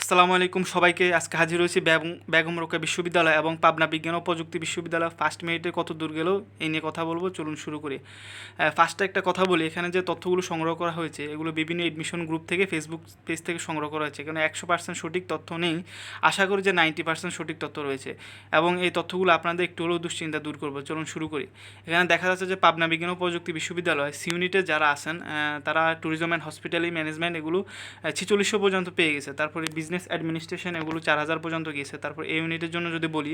আসসালামু আলাইকুম সবাইকে। আজকে হাজির হয়েছি বেগম রোকেয়া বিশ্ববিদ্যালয় এবং পাবনা বিজ্ঞান ও প্রযুক্তি বিশ্ববিদ্যালয় ফার্স্ট মেরিটে কত দূর গেল এই নিয়ে কথা বলবো। চলুন শুরু করি। ফার্স্টে একটা কথা বলি, এখানে যে তথ্যগুলো সংগ্রহ করা হয়েছে এগুলো বিভিন্ন এডমিশন গ্রুপ থেকে ফেসবুক পেজ থেকে সংগ্রহ করা হয়েছে। এখানে 100% সঠিক তথ্য নেই, আশা করি যে 90% সঠিক তথ্য রয়েছে এবং এই তথ্যগুলো আপনাদের একটু হলেও দুশ্চিন্তা দূর করবো। চলুন শুরু করি। এখানে দেখা যাচ্ছে যে পাবনা বিজ্ঞান ও প্রযুক্তি বিশ্ববিদ্যালয় সি ইউনিটে যারা আছেন তারা ট্যুরিজম অ্যান্ড হসপিটালি ম্যানেজমেন্ট এগুলো 4600 পর্যন্ত পেয়ে গেছে। তারপরে বিজনেস অ্যাডমিনিস্ট্রেশন এগুলো 4000 পর্যন্ত গিয়েছে। তারপর এই ইউনিটের জন্য যদি বলি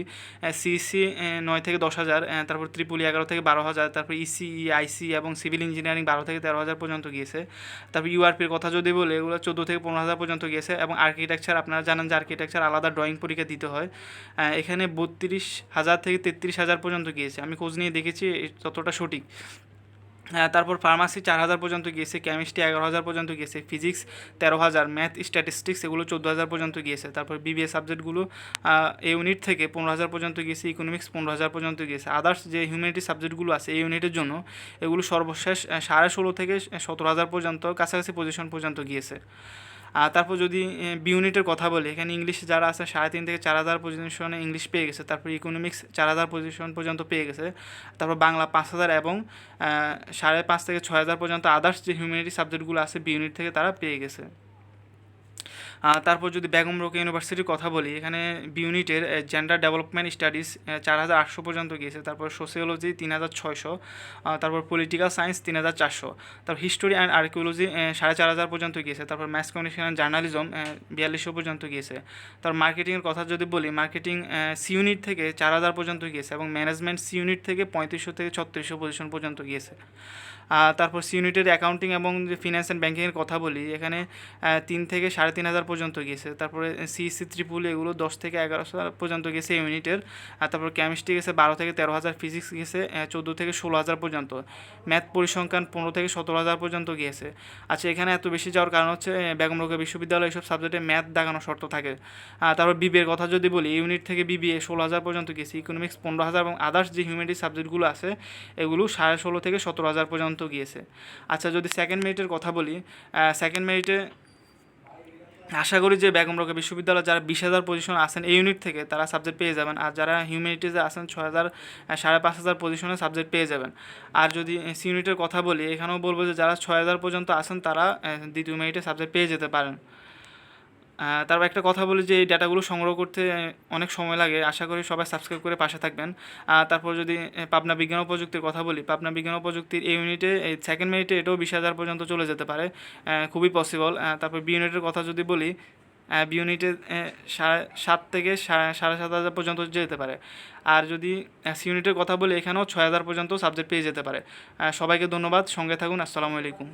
সিইসি 9 থেকে 10,000, তারপর ত্রিপুলি 11 থেকে 12,000, তারপর ইসিই আইসি এবং সিভিল ইঞ্জিনিয়ারিং 12 থেকে 13,000 পর্যন্ত গিয়েছে। তারপর ইউআরপির কথা যদি বলি এগুলো 14 থেকে 15,000 পর্যন্ত গিয়েছে এবং আর্কিটেকচার আপনারা জানেন যে আর্কিটেকচার আলাদা ড্রয়িং পরীক্ষা দিতে হয়। এখানে 32,000 থেকে 33,000 পর্যন্ত গিয়েছে। আমি খোঁজ নিয়ে দেখেছি ততটা সঠিক। তারপর ফার্মাসি 4,000 পর্যন্ত গিয়েছে, কেমিস্ট্রি 11,000 পর্যন্ত গিয়েছে, ফিজিক্স 13,000, ম্যাথ স্ট্যাটিস্টিক্স এগুলো 14,000 পর্যন্ত গিয়েছে। তারপর বিবিএ সাবজেক্টগুলো এই ইউনিট থেকে 15,000 পর্যন্ত গিয়েছে, ইকোনমিক্স 15,000 পর্যন্ত গিয়েছে। আদার্স যে হিউম্যানিটি সাবজেক্টগুলো আছে এই ইউনিটের জন্য এগুলো সর্বশেষ 16,500 থেকে 17,000 পর্যন্ত কাছাকাছি পজিশন পর্যন্ত গিয়েছে। আর তারপর যদি বি ইউনিটের কথা বলি, এখানে ইংলিশ যারা আছে 3,500 থেকে 4,000 পজিশনে ইংলিশ পেয়ে গেছে। তারপর ইকোনমিক্স 4,000 পজিশন পর্যন্ত পেয়ে গেছে। তারপর বাংলা 5,000 এবং 5,500 থেকে 6,000 পর্যন্ত আদার্স যে হিউম্যানিটি সাবজেক্টগুলো আছে বি ইউনিট থেকে তারা পেয়ে গেছে। তারপর যদি বেগম রোকেয়া ইউনিভার্সিটির কথা বলি, এখানে বি ইউনিটের জেন্ডার ডেভেলপমেন্ট স্টাডিজ 4,800 পর্যন্ত গিয়েছে। তারপর সোসিওলজি 3,600, তারপর পলিটিক্যাল সায়েন্স 3,400, তারপর হিস্টোরি অ্যান্ড আর্কিওলজি 4,500 পর্যন্ত গিয়েছে। তারপর ম্যাস কমিউনিকেশন অ্যান্ড জার্নালিজম 4,200 পর্যন্ত গিয়েছে। তারপর মার্কেটিংয়ের কথা যদি বলি, মার্কেটিং সি ইউনিট থেকে 4,000 পর্যন্ত গিয়েছে এবং ম্যানেজমেন্ট সি ইউনিট থেকে 3500 থেকে 3600 পজিশন পর্যন্ত গিয়েছে। তারপর সি ইউনিটের অ্যাকাউন্টিং এবং যে ফিন্যান্স অ্যান্ড ব্যাঙ্কিংয়ের কথা বলি, এখানে 3 থেকে 3,500 পর্যন্ত গিয়েছে। তারপরে সিইসি ত্রিপুলি এগুলো 10 থেকে 11,000 পর্যন্ত গেছে ইউনিটের। আর তারপর কেমিস্ট্রি গেছে 12 থেকে 13,000, ফিজিক্স গেছে 14 থেকে 16,000 পর্যন্ত, ম্যাথ পরিসংখ্যান 15 থেকে 17,000 পর্যন্ত গিয়েছে। আচ্ছা, এখানে এত বেশি যাওয়ার কারণ হচ্ছে বেগম রোকেয়া বিশ্ববিদ্যালয় এইসব সাবজেক্টে ম্যাথ দাগানো শর্ত থাকে। তারপর বিবিএর কথা যদি বলি, ইউনিট থেকে বিবিএ 16,000 পর্যন্ত গেছে, ইকোনমিক্স 15,000 এবং আদার্স যে হিউম্যানিটিজ সাবজেক্টগুলো আছে এগুলো 16,500 থেকে 17,000 পর্যন্ত গিয়েছে। আচ্ছা, যদি সেকেন্ড মেরিটের কথা বলি, সেকেন্ড মেরিটে আশা করি যে বেগম রোকেয়া বিশ্ববিদ্যালয়ে যারা 20,000 পজিশন আছেন এই ইউনিট থেকে তারা সাবজেক্ট পেয়ে যাবেন, আর যারা হিউম্যানিটিজে আছেন 6,000 5,500 পজিশনে সাবজেক্ট পেয়ে যাবেন। আর যদি সি ইউনিটের কথা বলি, এখানেও বলবো যে যারা 6,000 পর্যন্ত আছেন তারা দ্বিতীয় মেরিটে সাবজেক্ট পেয়ে যেতে পারেন। তারপর একটা কথা বলি যে এই ডাটাগুলো সংগ্রহ করতে অনেক সময় লাগে। আশা করি সবাই সাবস্ক্রাইব করে পাশে থাকবেন। তারপর যদি পাবনা বিজ্ঞান ও প্রযুক্তির কথা বলি, পাবনা বিজ্ঞান ও প্রযুক্তির এই ইউনিটে এই সেকেন্ড মেরিটে এটাও 20,000 পর্যন্ত চলে যেতে পারে, খুবই পসিবল। তারপর বি ইউনিটের কথা যদি বলি, বি ইউনিটে 7,500 থেকে 7,500 পর্যন্ত যেতে পারে। আর যদি সি ইউনিটের কথা বলি, এখানেও 6,000 পর্যন্ত সাবজেক্ট পেয়ে যেতে পারে। সবাইকে ধন্যবাদ, সঙ্গে থাকুন। আসসালামু আলাইকুম।